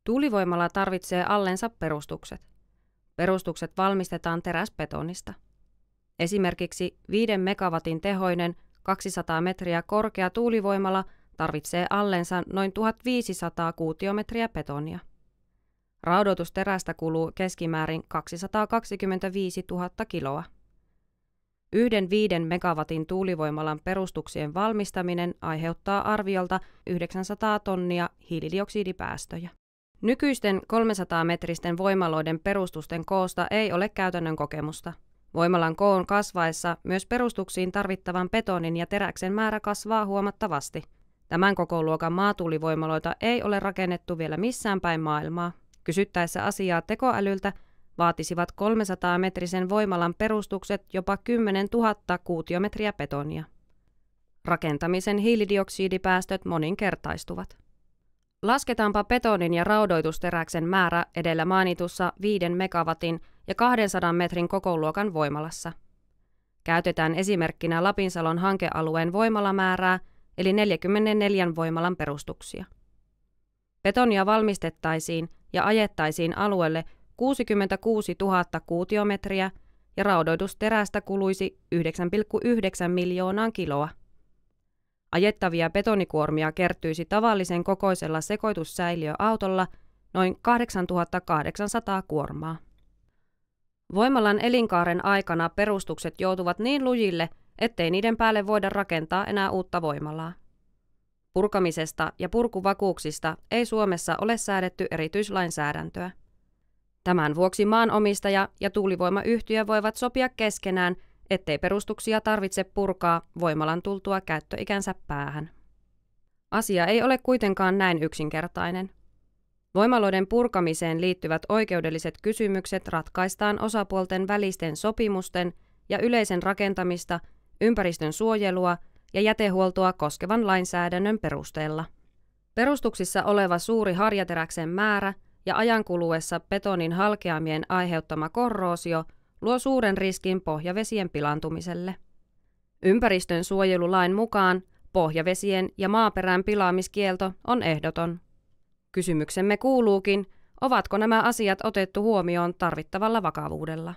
Tuulivoimala tarvitsee allensa perustukset. Perustukset valmistetaan teräsbetonista. Esimerkiksi 5 megawatin tehoinen 200 metriä korkea tuulivoimala tarvitsee allensa noin 1500 kuutiometriä betonia. Raudoitusterästä kuluu keskimäärin 225 000 kiloa. Yhden 5 megawatin tuulivoimalan perustuksien valmistaminen aiheuttaa arviolta 900 tonnia hiilidioksidipäästöjä. Nykyisten 300-metristen voimaloiden perustusten koosta ei ole käytännön kokemusta. Voimalan koon kasvaessa myös perustuksiin tarvittavan betonin ja teräksen määrä kasvaa huomattavasti. Tämän kokoluokan maatuulivoimaloita ei ole rakennettu vielä missään päin maailmaa. Kysyttäessä asiaa tekoälyltä vaatisivat 300-metrisen voimalan perustukset jopa 10 000 kuutiometriä betonia. Rakentamisen hiilidioksidipäästöt moninkertaistuvat. Lasketaanpa betonin ja raudoitusteräksen määrä edellä mainitussa 5 megawatin ja 200 metrin kokoluokan voimalassa. Käytetään esimerkkinä Lapinsalon hankealueen voimalamäärää, eli 44 voimalan perustuksia. Betonia valmistettaisiin ja ajettaisiin alueelle 66 000 kuutiometriä ja raudoitusterästä kuluisi 9,9 miljoonaa kiloa. Ajettavia betonikuormia kertyisi tavallisen kokoisella sekoitussäiliöautolla noin 8800 kuormaa. Voimalan elinkaaren aikana perustukset joutuvat niin lujille, ettei niiden päälle voida rakentaa enää uutta voimalaa. Purkamisesta ja purkuvakuuksista ei Suomessa ole säädetty erityislainsäädäntöä. Tämän vuoksi maanomistaja ja tuulivoimayhtiö voivat sopia keskenään, ettei perustuksia tarvitse purkaa voimalan tultua käyttöikänsä päähän. Asia ei ole kuitenkaan näin yksinkertainen. Voimaloiden purkamiseen liittyvät oikeudelliset kysymykset ratkaistaan osapuolten välisten sopimusten ja yleisen rakentamista, ympäristön suojelua ja jätehuoltoa koskevan lainsäädännön perusteella. Perustuksissa oleva suuri harjateräksen määrä ja ajan kuluessa betonin halkeamien aiheuttama korroosio luo suuren riskin pohjavesien pilaantumiselle. Ympäristön suojelulain mukaan pohjavesien ja maaperän pilaamiskielto on ehdoton. Kysymyksemme kuuluukin, ovatko nämä asiat otettu huomioon tarvittavalla vakavuudella?